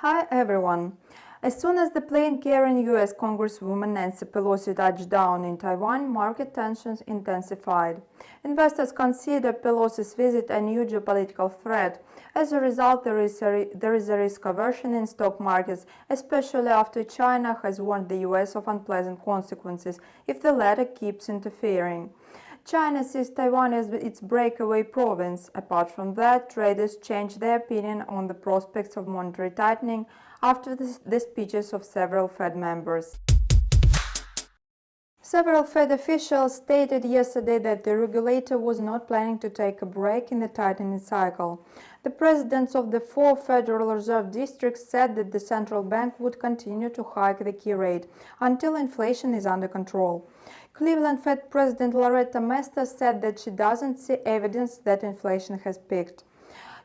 Hi everyone. As soon as the plane carrying US Congresswoman Nancy Pelosi touched down in Taiwan, market tensions intensified. Investors consider Pelosi's visit a new geopolitical threat. As a result, there is a risk aversion in stock markets, especially after China has warned the US of unpleasant consequences if the latter keeps interfering. China sees Taiwan as its breakaway province. Apart from that, traders changed their opinion on the prospects of monetary tightening after the speeches of several Fed members. Several Fed officials stated yesterday that the regulator was not planning to take a break in the tightening cycle. The presidents of the 4 Federal Reserve districts said that the central bank would continue to hike the key rate until inflation is under control. Cleveland Fed President Loretta Mester said that she doesn't see evidence that inflation has peaked.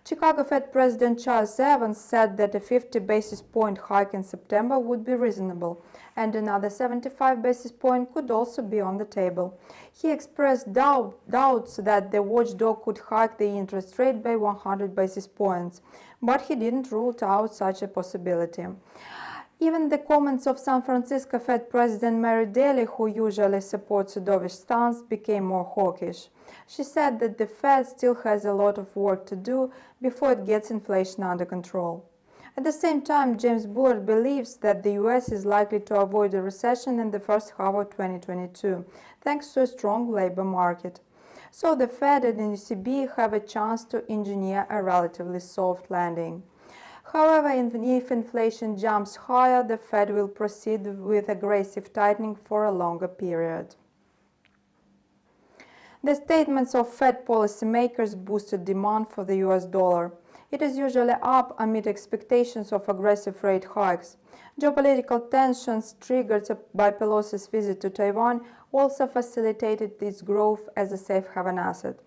Chicago Fed President Charles Evans said that a 50 basis point hike in September would be reasonable, and another 75 basis point could also be on the table. He expressed doubts that the watchdog could hike the interest rate by 100 basis points, but he didn't rule out such a possibility. Even the comments of San Francisco Fed President Mary Daly, who usually supports a dovish stance, became more hawkish. She said that the Fed still has a lot of work to do before it gets inflation under control. At the same time, James Bullard believes that the US is likely to avoid a recession in the first half of 2022, thanks to a strong labor market. So the Fed and ECB have a chance to engineer a relatively soft landing. However, if inflation jumps higher, the Fed will proceed with aggressive tightening for a longer period. The statements of Fed policymakers boosted demand for the US dollar. It is usually up amid expectations of aggressive rate hikes. Geopolitical tensions triggered by Pelosi's visit to Taiwan also facilitated its growth as a safe haven asset.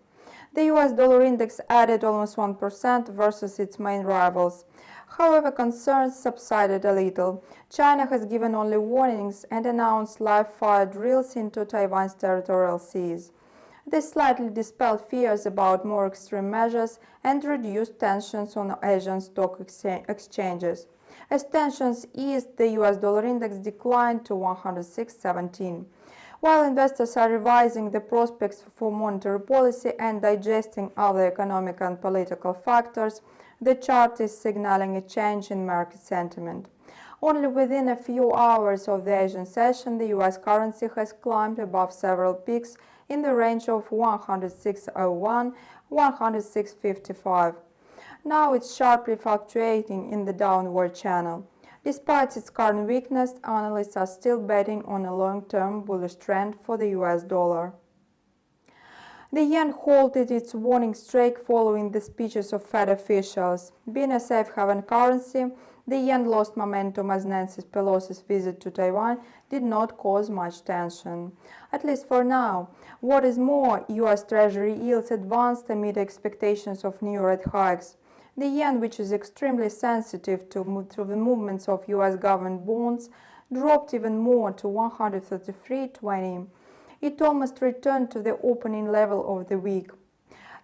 The US dollar index added almost 1% versus its main rivals. However, concerns subsided a little. China has given only warnings and announced live-fire drills into Taiwan's territorial seas. This slightly dispelled fears about more extreme measures and reduced tensions on Asian stock exchanges. As tensions eased, the US dollar index declined to 106.17. While investors are revising the prospects for monetary policy and digesting other economic and political factors, the chart is signaling a change in market sentiment. Only within a few hours of the Asian session, the US currency has climbed above several peaks in the range of 106.01, 106.55. Now it's sharply fluctuating in the downward channel. Despite its current weakness, analysts are still betting on a long-term bullish trend for the US dollar. The yen halted its warning streak following the speeches of Fed officials. Being a safe haven currency, the yen lost momentum as Nancy Pelosi's visit to Taiwan did not cause much tension. At least for now. What is more, US Treasury yields advanced amid expectations of new rate hikes. The yen, which is extremely sensitive to the movements of US government bonds, dropped even more to 133.20. It almost returned to the opening level of the week.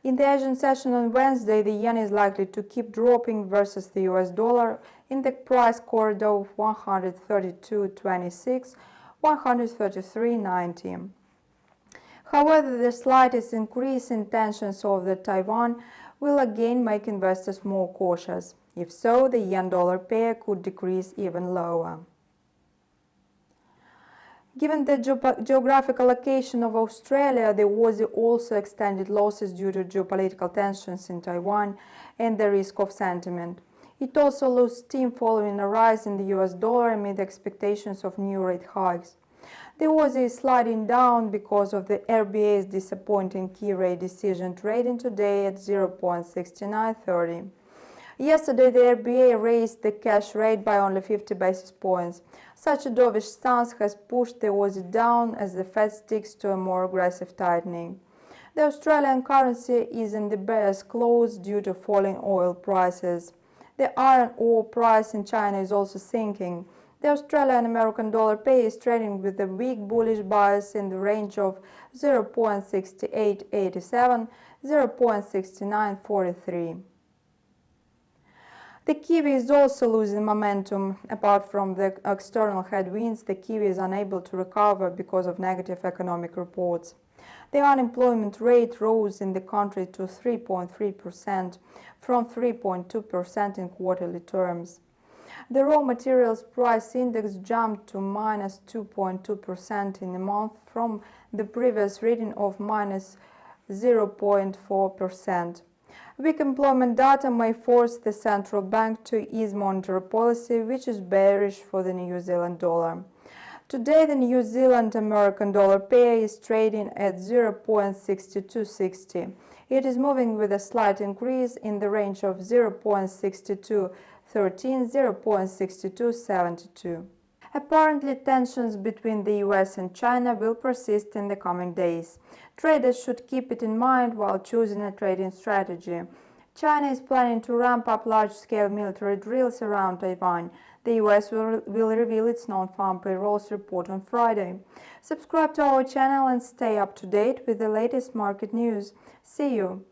In the Asian session on Wednesday, the yen is likely to keep dropping versus the US dollar in the price corridor of 132.26, 133.90. However, the slightest increase in tensions over Taiwan will again make investors more cautious. If so, the yen-dollar pair could decrease even lower. Given the geographical location of Australia, the Aussie also extended losses due to geopolitical tensions in Taiwan and the risk of sentiment. It also lost steam following a rise in the US dollar amid expectations of new rate hikes. The Aussie is sliding down because of the RBA's disappointing key rate decision, trading today at 0.6930. Yesterday, the RBA raised the cash rate by only 50 basis points. Such a dovish stance has pushed the Aussie down as the Fed sticks to a more aggressive tightening. The Australian currency is in the bearish close due to falling oil prices. The iron ore price in China is also sinking. The Australian American dollar pair is trading with a weak bullish bias in the range of 0.6887, 0.6943. The kiwi is also losing momentum. Apart from the external headwinds, the kiwi is unable to recover because of negative economic reports. The unemployment rate rose in the country to 3.3% from 3.2% in quarterly terms. The raw materials price index jumped to minus 2.2% in a month from the previous reading of minus 0.4%. Weak employment data may force the central bank to ease monetary policy, which is bearish for the New Zealand dollar. Today, the New Zealand American dollar pair is trading at 0.6260. It is moving with a slight increase in the range of 0.6213, 0.6272. Apparently, tensions between the US and China will persist in the coming days. Traders should keep it in mind while choosing a trading strategy. China is planning to ramp up large-scale military drills around Taiwan. The US will reveal its non-farm payrolls report on Friday. Subscribe to our channel and stay up to date with the latest market news. See you!